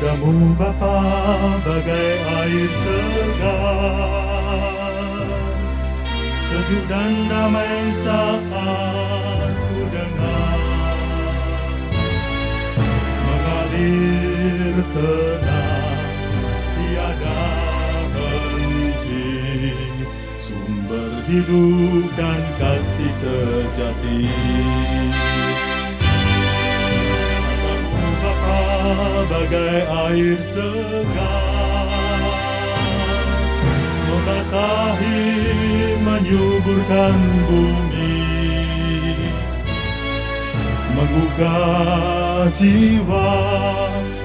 Sabdamu Bapa bagai air segar, sejuk dan damai saat ku dengar, mengalir tenang tiada henti, sumber hidup dan kasih sejati. Bagai air segar, membasahi, menyuburkan bumi, menggugah jiwa,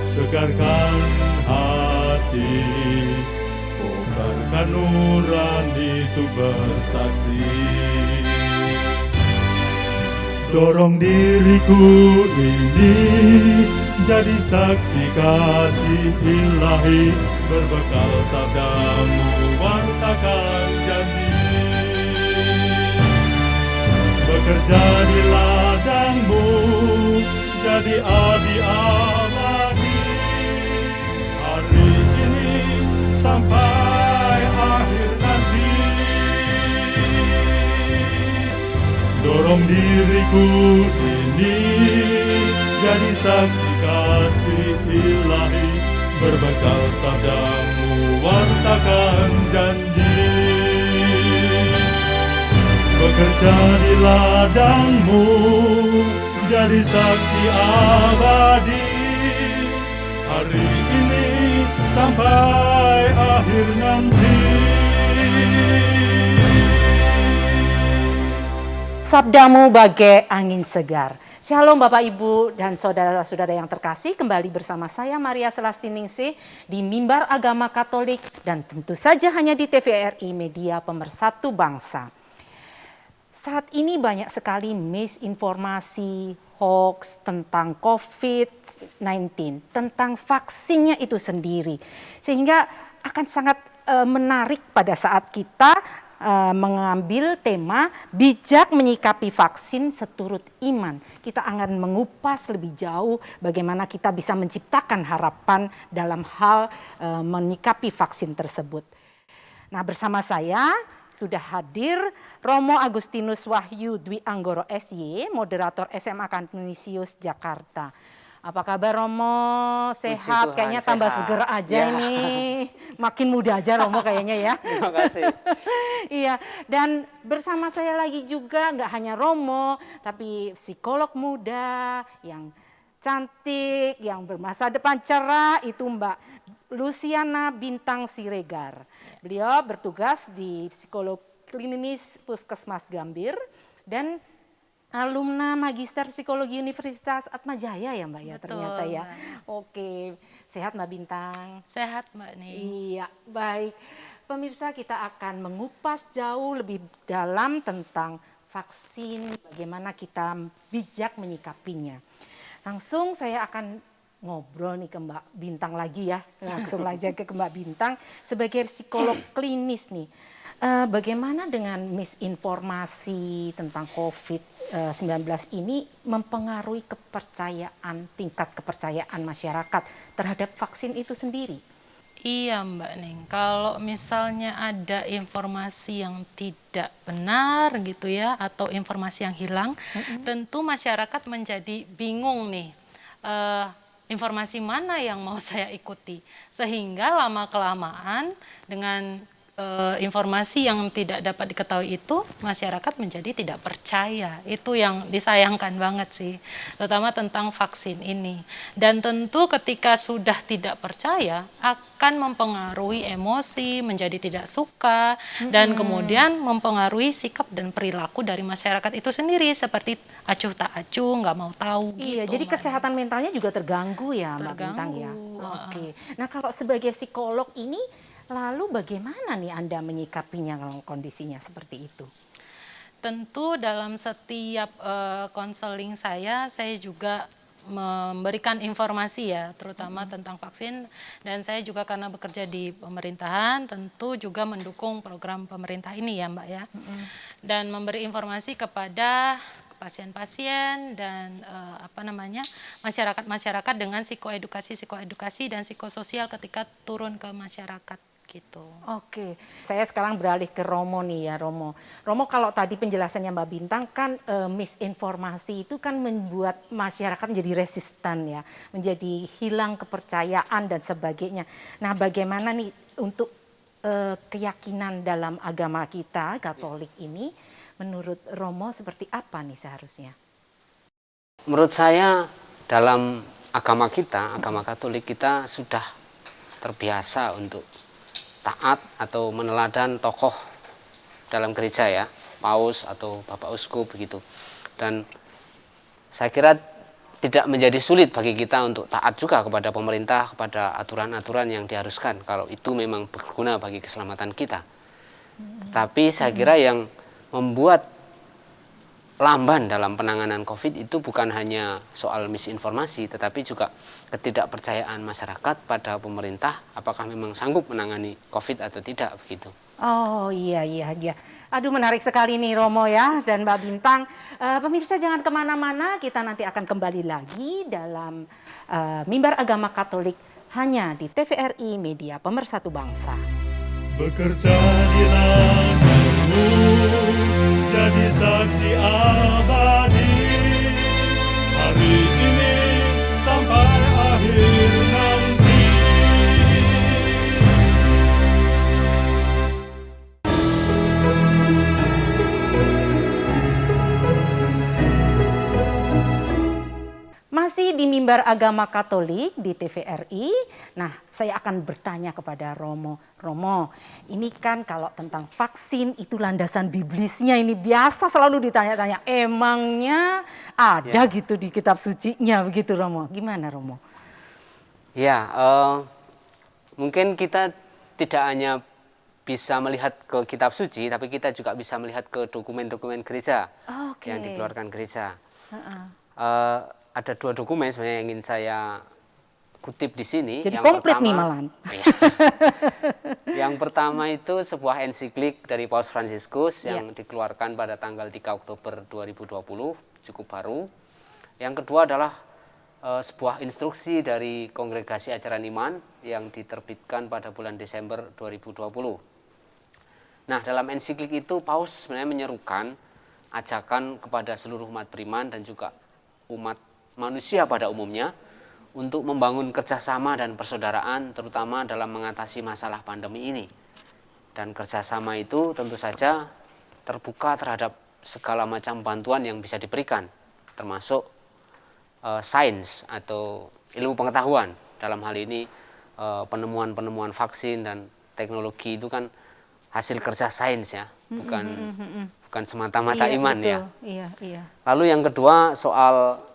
segarkan hati, kobarkan nurani itu bersaksi. Dorong diriku ini jadi saksi kasih ilahi, berbekal sabdamu wartakan janji. Bekerja di ladangmu jadi abdi abadi, hari ini sampai akhir nanti. Dorong diriku ini jadi saksi kasih ilahi, berbekal sabdamu wartakan janji. Bekerja di ladangmu jadi saksi abadi, hari ini sampai akhir nanti. Sabdamu bagai angin segar. Shalom Bapak Ibu dan saudara-saudara yang terkasih, kembali bersama saya Maria Selastiningsih di Mimbar Agama Katolik dan tentu saja hanya di TVRI Media Pemersatu Bangsa. Saat ini banyak sekali misinformasi, hoax tentang COVID-19, tentang vaksinnya itu sendiri. Sehingga akan sangat menarik pada saat kita mengambil tema bijak menyikapi vaksin seturut iman. Kita akan mengupas lebih jauh bagaimana kita bisa menciptakan harapan dalam hal menyikapi vaksin tersebut. Nah, bersama saya sudah hadir Romo Agustinus Wahyu Dwi Anggoro SY, moderator SMA Kanisius Jakarta. Apa kabar Romo? Sehat? Kayaknya tambah seger aja ya. Ini. Makin muda aja Romo kayaknya ya. Terima kasih. Iya, dan bersama saya lagi juga nggak hanya Romo, tapi psikolog muda yang cantik, yang bermasa depan cerah, itu Mbak Luciana Bintang Siregar. Beliau bertugas di psikolog klinis Puskesmas Gambir dan alumna Magister Psikologi Universitas Atmajaya ya Mbak ya. Betul, ternyata ya. Mbak. Oke, sehat Mbak Bintang? Sehat Mbak nih. Iya, baik. Pemirsa, kita akan mengupas jauh lebih dalam tentang vaksin, bagaimana kita bijak menyikapinya. Langsung saya akan ngobrol nih ke Mbak Bintang lagi ya. Langsung aja ke Mbak Bintang sebagai psikolog klinis nih. Bagaimana dengan misinformasi tentang COVID-19 ini mempengaruhi tingkat kepercayaan masyarakat terhadap vaksin itu sendiri? Iya Mbak Ning, kalau misalnya ada informasi yang tidak benar gitu ya, atau informasi yang hilang, tentu masyarakat menjadi bingung nih. Informasi mana yang mau saya ikuti? Sehingga lama-kelamaan dengan informasi yang tidak dapat diketahui itu, masyarakat menjadi tidak percaya. Itu yang disayangkan banget sih, terutama tentang vaksin ini. Dan tentu ketika sudah tidak percaya, akan mempengaruhi emosi, menjadi tidak suka, dan kemudian mempengaruhi sikap dan perilaku dari masyarakat itu sendiri, seperti acuh tak acuh, nggak mau tahu. Iya, gitu, jadi kesehatan mentalnya juga terganggu ya Mbak Bintang ya. Oke. Nah, kalau sebagai psikolog ini, lalu bagaimana nih Anda menyikapinya kalau kondisinya seperti itu? Tentu dalam setiap konseling saya juga memberikan informasi ya, terutama tentang vaksin. Dan saya juga karena bekerja di pemerintahan, tentu juga mendukung program pemerintah ini ya Mbak ya. Dan memberi informasi kepada pasien-pasien dan masyarakat-masyarakat dengan psikoedukasi dan psikososial ketika turun ke masyarakat gitu. Oke, saya sekarang beralih ke Romo nih ya Romo. Romo, kalau tadi penjelasannya Mbak Bintang kan misinformasi itu kan membuat masyarakat menjadi resisten ya, menjadi hilang kepercayaan dan sebagainya. Nah, bagaimana nih untuk keyakinan dalam agama kita Katolik ini, menurut Romo seperti apa nih seharusnya? Menurut saya dalam agama kita, agama Katolik, kita sudah terbiasa untuk taat atau meneladan tokoh dalam gereja ya, paus atau bapak uskup begitu. Dan saya kira tidak menjadi sulit bagi kita untuk taat juga kepada pemerintah, kepada aturan-aturan yang diharuskan kalau itu memang berguna bagi keselamatan kita. Tapi saya kira yang membuat lamban dalam penanganan COVID itu bukan hanya soal misinformasi, tetapi juga ketidakpercayaan masyarakat pada pemerintah apakah memang sanggup menangani COVID atau tidak begitu. Oh iya. Aduh, menarik sekali nih Romo ya dan Mbak Bintang. Pemirsa jangan kemana-mana, kita nanti akan kembali lagi dalam Mimbar Agama Katolik hanya di TVRI Media Pemersatu Bangsa. Bekerja di ladangmu, jadi saksi abadi, hari ini sampai akhir nanti. Masih di Mimbar Agama Katolik di TVRI. Nah, saya akan bertanya kepada Romo. Romo, ini kan kalau tentang vaksin itu landasan biblisnya ini biasa selalu ditanya-tanya. Emangnya ada gitu di kitab sucinya begitu Romo? Gimana Romo? Ya, mungkin kita tidak hanya bisa melihat ke kitab suci, tapi kita juga bisa melihat ke dokumen-dokumen gereja yang dikeluarkan gereja. Ada dua dokumen sebenarnya yang ingin saya kutip di sini. Jadi yang komplit pertama, nih malahan. Yang pertama itu sebuah ensiklik dari Paus Fransiskus yang dikeluarkan pada tanggal 3 Oktober 2020, cukup baru. Yang kedua adalah sebuah instruksi dari Kongregasi Ajaran Iman yang diterbitkan pada bulan Desember 2020. Nah, dalam ensiklik itu Paus sebenarnya menyerukan ajakan kepada seluruh umat beriman dan juga umat manusia pada umumnya untuk membangun kerjasama dan persaudaraan terutama dalam mengatasi masalah pandemi ini. Dan kerjasama itu tentu saja terbuka terhadap segala macam bantuan yang bisa diberikan, termasuk sains atau ilmu pengetahuan. Dalam hal ini penemuan-penemuan vaksin dan teknologi itu kan hasil kerja sains ya, bukan semata-mata iman betul. Iya. Lalu yang kedua soal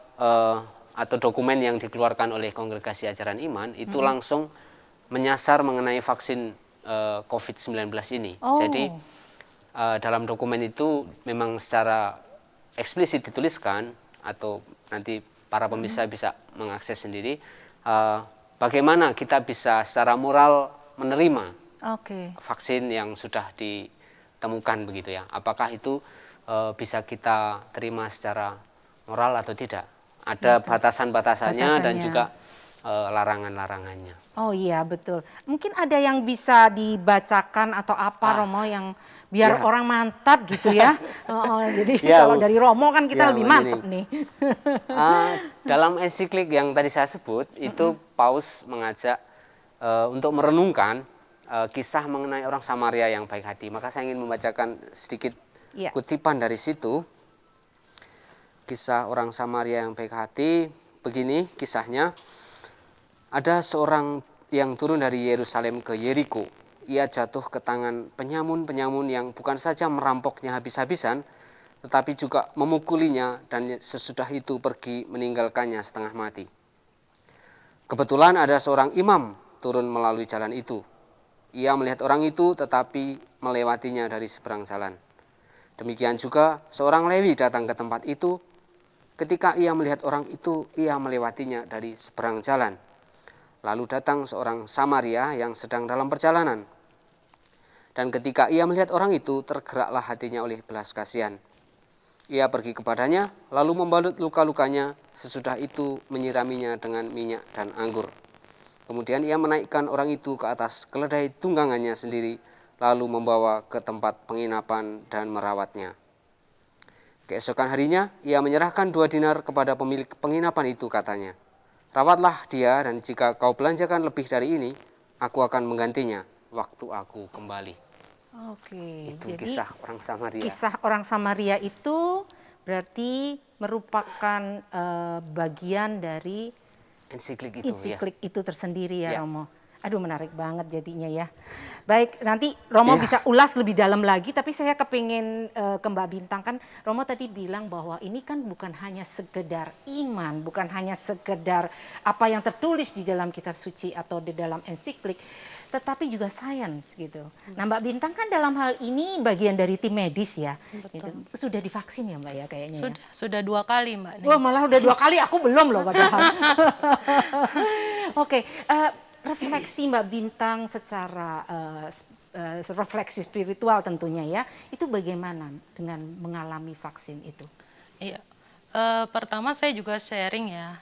atau dokumen yang dikeluarkan oleh Kongregasi Ajaran Iman itu langsung menyasar mengenai vaksin COVID-19 ini. Jadi dalam dokumen itu memang secara eksplisit dituliskan atau nanti para pemirsa bisa mengakses sendiri bagaimana kita bisa secara moral menerima vaksin yang sudah ditemukan begitu ya. Apakah itu bisa kita terima secara moral atau tidak? Ada batasan-batasannya dan juga larangan-larangannya. Oh iya betul. Mungkin ada yang bisa dibacakan atau apa Romo yang biar orang mantap gitu ya. Jadi kalau dari Romo kan kita lebih mantap nih. Dalam ensiklik yang tadi saya sebut itu Paus mengajak untuk merenungkan kisah mengenai orang Samaria yang baik hati. Maka saya ingin membacakan sedikit kutipan dari situ. Kisah orang Samaria yang baik hati, begini kisahnya. Ada seorang yang turun dari Yerusalem ke Yeriko. Ia jatuh ke tangan penyamun-penyamun yang bukan saja merampoknya habis-habisan, tetapi juga memukulinya dan sesudah itu pergi meninggalkannya setengah mati. Kebetulan ada seorang imam turun melalui jalan itu. Ia melihat orang itu tetapi melewatinya dari seberang jalan. Demikian juga seorang Lewi datang ke tempat itu. Ketika ia melihat orang itu, ia melewatinya dari seberang jalan. Lalu datang seorang Samaria yang sedang dalam perjalanan. Dan ketika ia melihat orang itu, tergeraklah hatinya oleh belas kasihan. Ia pergi kepadanya, lalu membalut luka-lukanya, sesudah itu menyiraminya dengan minyak dan anggur. Kemudian ia menaikkan orang itu ke atas keledai tunggangannya sendiri, lalu membawa ke tempat penginapan dan merawatnya. Keesokan harinya, ia menyerahkan 2 dinar kepada pemilik penginapan itu, katanya, "Rawatlah dia, dan jika kau belanjakan lebih dari ini, aku akan menggantinya waktu aku kembali." Oke, Itu jadi kisah orang Samaria. kisah orang Samaria itu berarti merupakan bagian dari Ensiklik itu ya. ensiklik itu tersendiri ya, Ya. Romo. Aduh, menarik banget jadinya ya. Baik, nanti Romo Iya. bisa ulas lebih dalam lagi, tapi saya kepingin ke Mbak Bintang. Kan Romo tadi bilang bahwa ini kan bukan hanya sekedar iman, bukan hanya sekedar apa yang tertulis di dalam kitab suci atau di dalam ensiklik, tetapi juga sains gitu. Nah, Mbak Bintang kan dalam hal ini bagian dari tim medis ya. Betul. Gitu. Sudah divaksin ya Mbak ya kayaknya ya? Sudah 2 kali Mbak Ning. Wah, malah udah 2 kali, aku belum loh padahal. Oke, refleksi Mbak Bintang secara refleksi spiritual tentunya ya, itu bagaimana dengan mengalami vaksin itu? Iya. Pertama saya juga sharing ya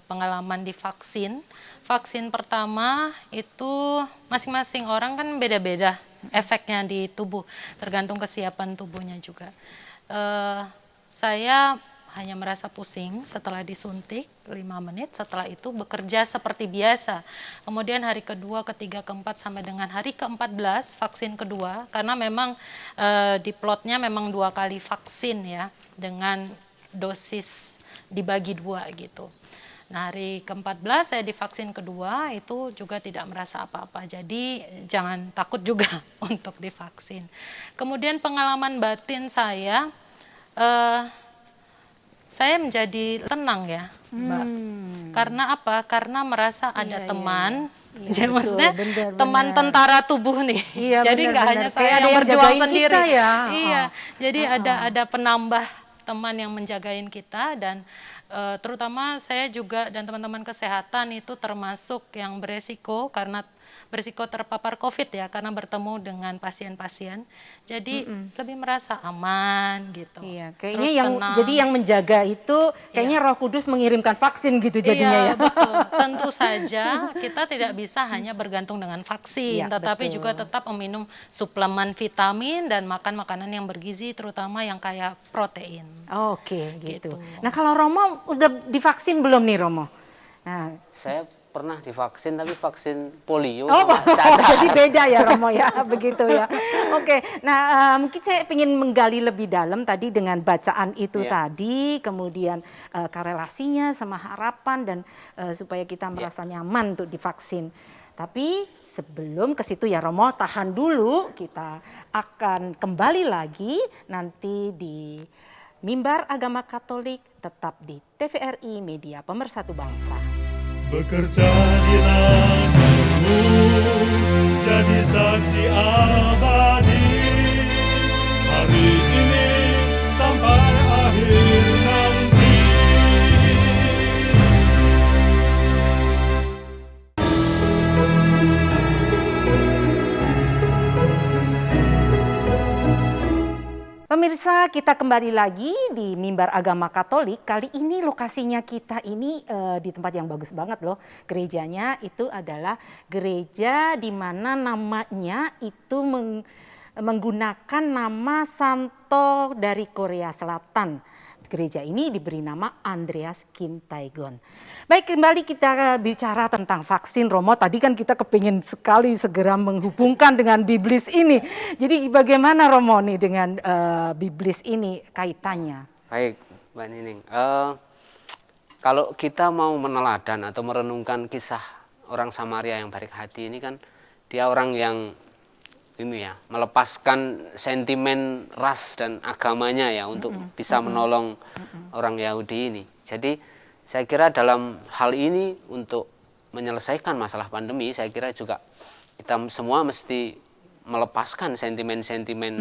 pengalaman di vaksin. Vaksin pertama itu masing-masing orang kan beda-beda efeknya di tubuh, tergantung kesiapan tubuhnya juga. Saya hanya merasa pusing setelah disuntik 5 menit, setelah itu bekerja seperti biasa. Kemudian hari kedua, ketiga, keempat sampai dengan hari ke-14 vaksin kedua, karena memang di plotnya memang 2 kali vaksin ya, dengan dosis dibagi 2 gitu. Nah, hari ke-14 saya divaksin kedua, itu juga tidak merasa apa-apa. Jadi jangan takut juga untuk divaksin. Kemudian pengalaman batin saya menjadi tenang ya, Mbak. Karena apa? Karena merasa ada teman. Iya, Jadi betul, maksudnya benar, teman benar. tentara tubuh nih. Iya, Jadi nggak benar, hanya benar. Kayak saya ada yang yang berjuang jagain sendiri. kita ya. Iya. Jadi ada penambah teman yang menjagain kita, dan terutama saya juga dan teman-teman kesehatan itu termasuk yang beresiko karena berisiko terpapar COVID ya, karena bertemu dengan pasien-pasien. Jadi lebih merasa aman gitu. Iya, kayaknya Terus yang tenang. jadi yang menjaga itu kayaknya Roh Kudus mengirimkan vaksin gitu jadinya Iya, ya. betul. Tentu saja kita tidak bisa hanya bergantung dengan vaksin, Iya, tetapi betul. juga tetap meminum suplemen vitamin dan makan makanan yang bergizi, terutama yang kayak protein. Oke, gitu. Gitu. Nah, kalau Romo udah divaksin belum nih Romo? Nah, Saya pernah divaksin, tapi vaksin polio. oh, sama cacar. jadi beda ya Romo ya, begitu ya. Oke, nah mungkin saya ingin menggali lebih dalam tadi dengan bacaan itu Iya. tadi, kemudian korelasinya sama harapan dan supaya kita merasa nyaman untuk divaksin. Tapi sebelum ke situ ya Romo, tahan dulu, kita akan kembali lagi nanti di Mimbar Agama Katolik, tetap di TVRI Media Pemersatu Bangsa. Bekerja di ladangmu, jadi saksi abadi, hari ini sampai akhir nanti. Pemirsa, kita kembali lagi di Mimbar Agama Katolik. Kali ini lokasinya kita ini di tempat yang bagus banget loh. Gerejanya itu adalah gereja di mana namanya itu menggunakan nama santo dari Korea Selatan. Gereja ini diberi nama Andreas Kim Taegon. Baik, kembali kita bicara tentang vaksin Romo. Tadi kan kita kepingin sekali segera menghubungkan dengan Biblis ini. Jadi bagaimana Romo nih dengan Biblis ini kaitannya? Baik, Mbak Nining. Kalau kita mau meneladan atau merenungkan kisah orang Samaria yang baik hati ini kan, dia orang yang ini ya, melepaskan sentimen ras dan agamanya ya untuk bisa menolong orang Yahudi ini. Jadi saya kira dalam hal ini untuk menyelesaikan masalah pandemi, saya kira juga kita semua mesti melepaskan sentimen-sentimen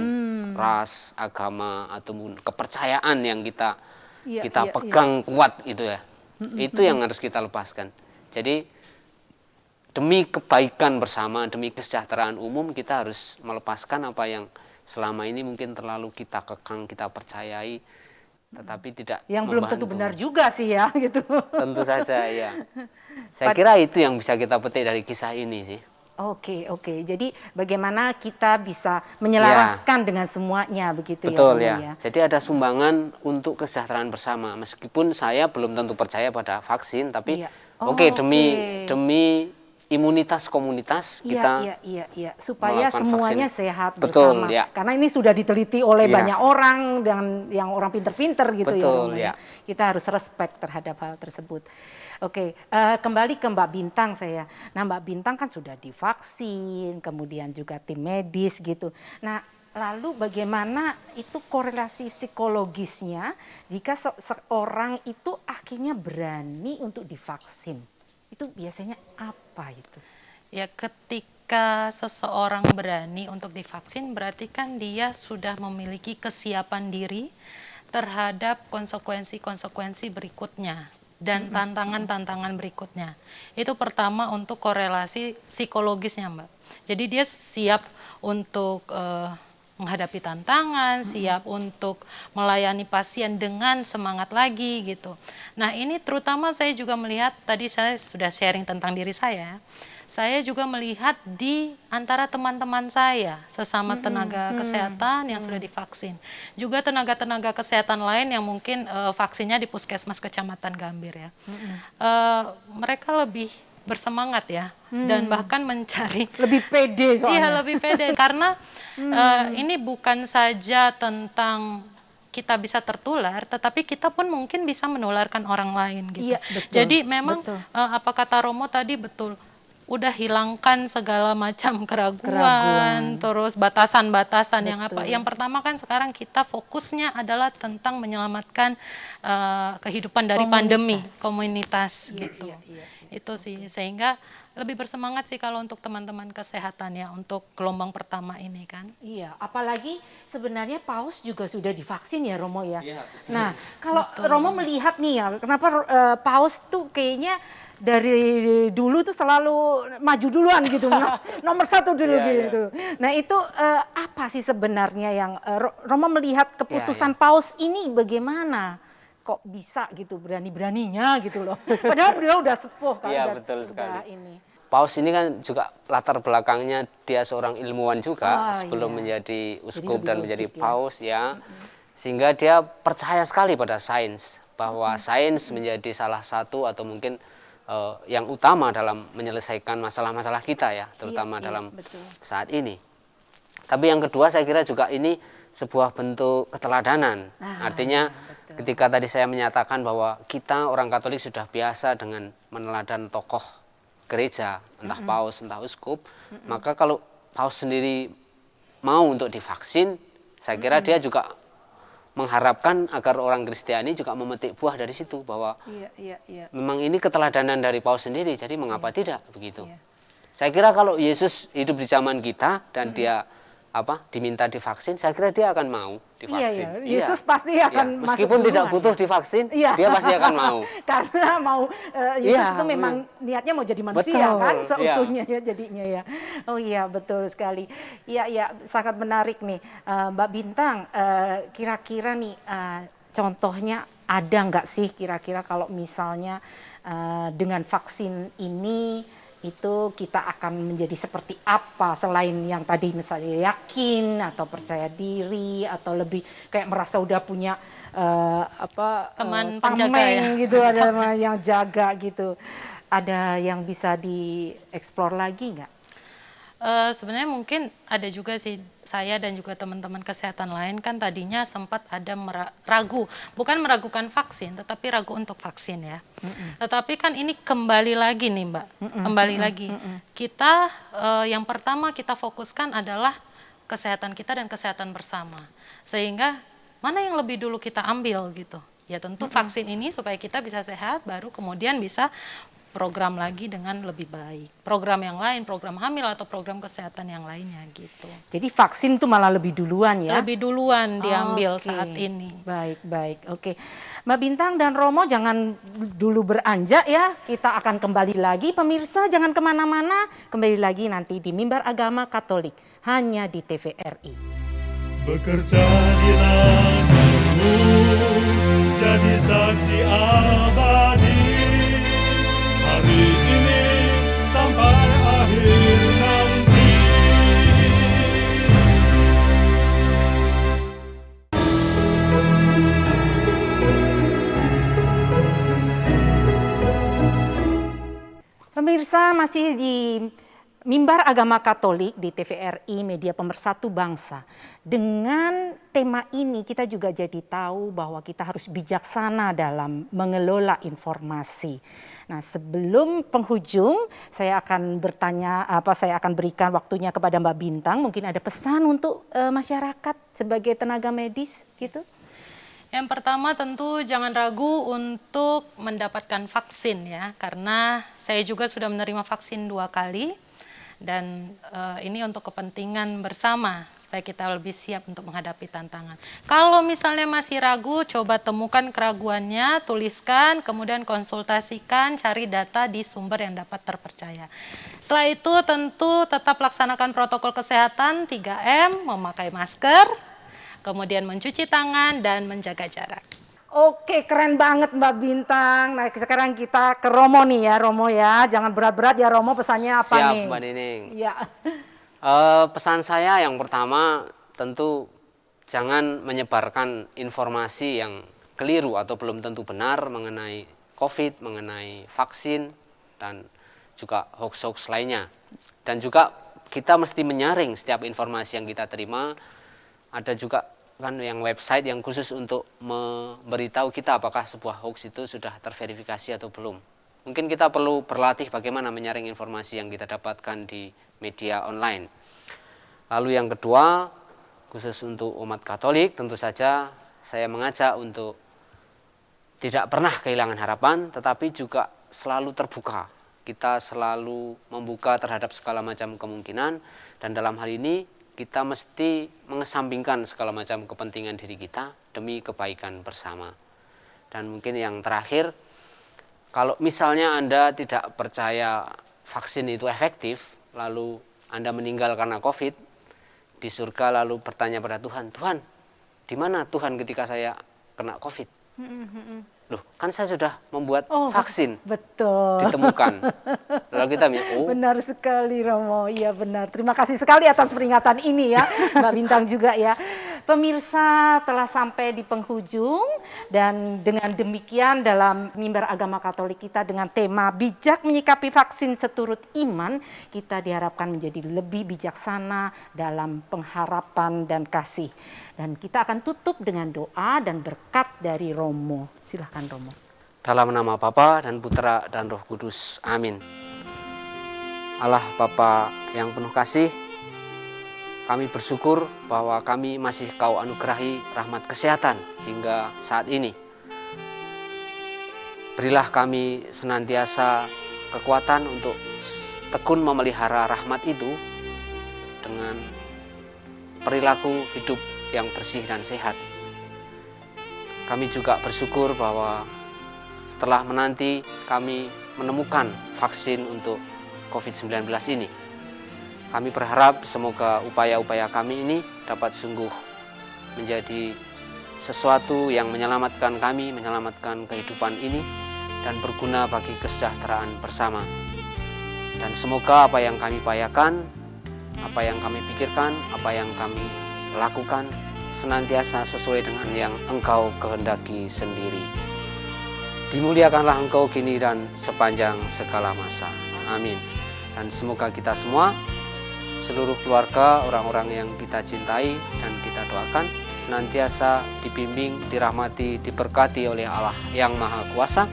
ras, agama ataupun kepercayaan yang kita pegang kuat itu ya. Itu yang harus kita lepaskan. Jadi demi kebaikan bersama, demi kesejahteraan umum, kita harus melepaskan apa yang selama ini mungkin terlalu kita kekang, kita percayai. tetapi tidak Yang belum tentu membantu. benar juga sih ya gitu. Tentu saja ya. Saya kira itu yang bisa kita petik dari kisah ini sih. Oke, oke. Jadi bagaimana kita bisa menyelaraskan dengan semuanya begitu Betul ya, Romo ya. Jadi ada sumbangan untuk kesejahteraan bersama. Meskipun saya belum tentu percaya pada vaksin, tapi Iya. oke, oke. demi imunitas komunitas kita Iya. Supaya melakukan semuanya vaksin. sehat Betul, bersama. ya. Karena ini sudah diteliti oleh Iya. banyak orang dan yang orang pinter-pinter gitu ya, Betul, Romo ya. ya. Kita harus respect terhadap hal tersebut. Oke, kembali ke Mbak Bintang saya. Nah, Mbak Bintang kan sudah divaksin, kemudian juga tim medis gitu. Nah, lalu bagaimana itu korelasi psikologisnya jika seorang itu akhirnya berani untuk divaksin? Itu biasanya apa itu? Ya, ketika seseorang berani untuk divaksin, berarti kan dia sudah memiliki kesiapan diri terhadap konsekuensi-konsekuensi berikutnya dan tantangan-tantangan berikutnya. Itu pertama untuk korelasi psikologisnya, Mbak. Jadi dia siap untuk menghadapi tantangan, siap untuk melayani pasien dengan semangat lagi gitu. Nah, ini terutama saya juga melihat, tadi saya sudah sharing tentang diri saya juga melihat di antara teman-teman saya, sesama tenaga kesehatan yang sudah divaksin. Juga tenaga-tenaga kesehatan lain yang mungkin vaksinnya di Puskesmas Kecamatan Gambir ya. Mereka lebih bersemangat ya, dan bahkan mencari Lebih pede soalnya. Iya, lebih pede karena ini bukan saja tentang kita bisa tertular, tetapi kita pun mungkin bisa menularkan orang lain gitu. Iya, betul, Jadi memang betul. apa kata Romo tadi betul, udah hilangkan segala macam keraguan. Terus batasan-batasan yang apa. Yang pertama kan sekarang kita fokusnya adalah tentang menyelamatkan kehidupan dari pandemi komunitas gitu. Iya. Itu sih, sehingga lebih bersemangat sih kalau untuk teman-teman kesehatan ya, untuk gelombang pertama ini kan. Iya, apalagi sebenarnya Paus juga sudah divaksin ya, Romo ya. Iya, Nah, kalau Romo melihat nih ya, kenapa Paus tuh kayaknya dari dulu tuh selalu maju duluan gitu, nomor satu dulu gitu. Nah, itu apa sih sebenarnya yang Romo melihat keputusan Paus ini bagaimana? Kok bisa gitu berani-beraninya gitu loh. Padahal beliau udah sepuh kan. Iya, betul sekali. Paus ini kan juga latar belakangnya dia seorang ilmuwan juga sebelum menjadi uskup dan menjadi paus ya. Sehingga dia percaya sekali pada sains, bahwa sains menjadi salah satu atau mungkin yang utama dalam menyelesaikan masalah-masalah kita ya, terutama dalam saat ini. Tapi yang kedua saya kira juga ini sebuah bentuk keteladanan. Artinya ketika tadi saya menyatakan bahwa kita orang Katolik sudah biasa dengan meneladan tokoh gereja, entah paus, entah uskup, maka kalau paus sendiri mau untuk divaksin, saya kira dia juga mengharapkan agar orang Kristiani juga memetik buah dari situ, bahwa memang ini keteladanan dari paus sendiri, jadi mengapa tidak begitu. Saya kira kalau Yesus hidup di zaman kita dan dia diminta divaksin, saya kira dia akan mau divaksin. Yesus pasti akan masuk meskipun duluan, tidak butuh divaksin, dia pasti akan mau. Karena mau Yesus itu memang niatnya mau jadi manusia kan seutuhnya ya jadinya ya. Oh iya, betul sekali. Iya, sangat menarik nih, Mbak Bintang. Kira-kira nih contohnya ada nggak sih kira-kira kalau misalnya dengan vaksin ini itu kita akan menjadi seperti apa selain yang tadi misalnya yakin atau percaya diri atau lebih kayak merasa udah punya teman penjaga ya gitu, ada yang jaga gitu. Ada yang bisa dieksplor lagi nggak? Sebenarnya mungkin ada juga sih, saya dan juga teman-teman kesehatan lain kan tadinya sempat ada ragu, bukan meragukan vaksin, tetapi ragu untuk vaksin ya. Tetapi kan ini kembali lagi nih Mbak, kembali lagi. Kita yang pertama kita fokuskan adalah kesehatan kita dan kesehatan bersama. Sehingga mana yang lebih dulu kita ambil gitu. Ya tentu vaksin ini supaya kita bisa sehat, baru kemudian bisa program lagi dengan lebih baik. Program yang lain, program hamil atau program kesehatan yang lainnya gitu. Jadi vaksin itu malah lebih duluan ya? Lebih duluan diambil saat ini. Baik. Oke. Mbak Bintang dan Romo jangan dulu beranjak ya. Kita akan kembali lagi. Pemirsa jangan kemana-mana. Kembali lagi nanti di Mimbar Agama Katolik. Hanya di TVRI. Bekerja di tanganmu, jadi saksi abadi hari ini sampai akhir nanti. Pemirsa, masih di Mimbar Agama Katolik di TVRI Media Pemersatu Bangsa. Dengan tema ini kita juga jadi tahu bahwa kita harus bijaksana dalam mengelola informasi. Nah, sebelum penghujung saya akan berikan waktunya kepada Mbak Bintang. Mungkin ada pesan untuk masyarakat sebagai tenaga medis gitu. Yang pertama tentu jangan ragu untuk mendapatkan vaksin ya, karena saya juga sudah menerima vaksin 2 kali. Dan ini untuk kepentingan bersama supaya kita lebih siap untuk menghadapi tantangan. Kalau misalnya masih ragu, coba temukan keraguannya, tuliskan, kemudian konsultasikan, cari data di sumber yang dapat terpercaya. Setelah itu tentu tetap laksanakan protokol kesehatan 3M, memakai masker, kemudian mencuci tangan dan menjaga jarak. Oke, keren banget Mbak Bintang. Nah, sekarang kita ke Romo nih ya, Romo ya. Jangan berat-berat ya Romo, pesannya apa Siap, nih? Mbak Nining. Ya. Pesan saya yang pertama tentu jangan menyebarkan informasi yang keliru atau belum tentu benar mengenai COVID, mengenai vaksin, dan juga hoax-hoax lainnya. Dan juga kita mesti menyaring setiap informasi yang kita terima. Ada juga kan yang website yang khusus untuk memberitahu kita apakah sebuah hoax itu sudah terverifikasi atau belum. Mungkin kita perlu berlatih bagaimana menyaring informasi yang kita dapatkan di media online. Lalu yang kedua, khusus untuk umat Katolik, tentu saja saya mengajak untuk tidak pernah kehilangan harapan, tetapi juga selalu terbuka. Kita selalu membuka terhadap segala macam kemungkinan, dan dalam hal ini kita mesti mengesampingkan segala macam kepentingan diri kita demi kebaikan bersama. Dan mungkin yang terakhir, kalau misalnya Anda tidak percaya vaksin itu efektif, lalu Anda meninggal karena COVID, di surga lalu bertanya pada Tuhan, Tuhan, di mana Tuhan ketika saya kena COVID? Loh, kan saya sudah membuat vaksin. Betul. Ditemukan. Lalu kita Benar sekali Romo, iya benar. Terima kasih sekali atas peringatan ini ya, Mbak Bintang juga ya. Pemirsa, telah sampai di penghujung, dan dengan demikian dalam Mimbar Agama Katolik kita dengan tema bijak menyikapi vaksin seturut iman, kita diharapkan menjadi lebih bijaksana dalam pengharapan dan kasih. Dan kita akan tutup dengan doa dan berkat dari Romo. Silahkan Romo. Dalam nama Bapa dan Putra dan Roh Kudus. Amin. Allah Bapa yang penuh kasih, kami bersyukur bahwa kami masih Kau anugerahi rahmat kesehatan hingga saat ini. Berilah kami senantiasa kekuatan untuk tekun memelihara rahmat itu dengan perilaku hidup yang bersih dan sehat. Kami juga bersyukur bahwa setelah menanti kami menemukan vaksin untuk COVID-19 ini, kami berharap semoga upaya-upaya kami ini dapat sungguh menjadi sesuatu yang menyelamatkan kami, menyelamatkan kehidupan ini, dan berguna bagi kesejahteraan bersama. Dan semoga apa yang kami upayakan, apa yang kami pikirkan, apa yang kami lakukan senantiasa sesuai dengan yang Engkau kehendaki sendiri. Dimuliakanlah Engkau kini dan sepanjang segala masa. Amin. Dan semoga kita semua, seluruh keluarga, orang-orang yang kita cintai dan kita doakan, senantiasa dibimbing, dirahmati, diberkati oleh Allah yang Maha Kuasa.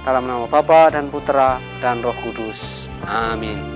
Dalam nama Bapa dan Putra dan Roh Kudus. Amin.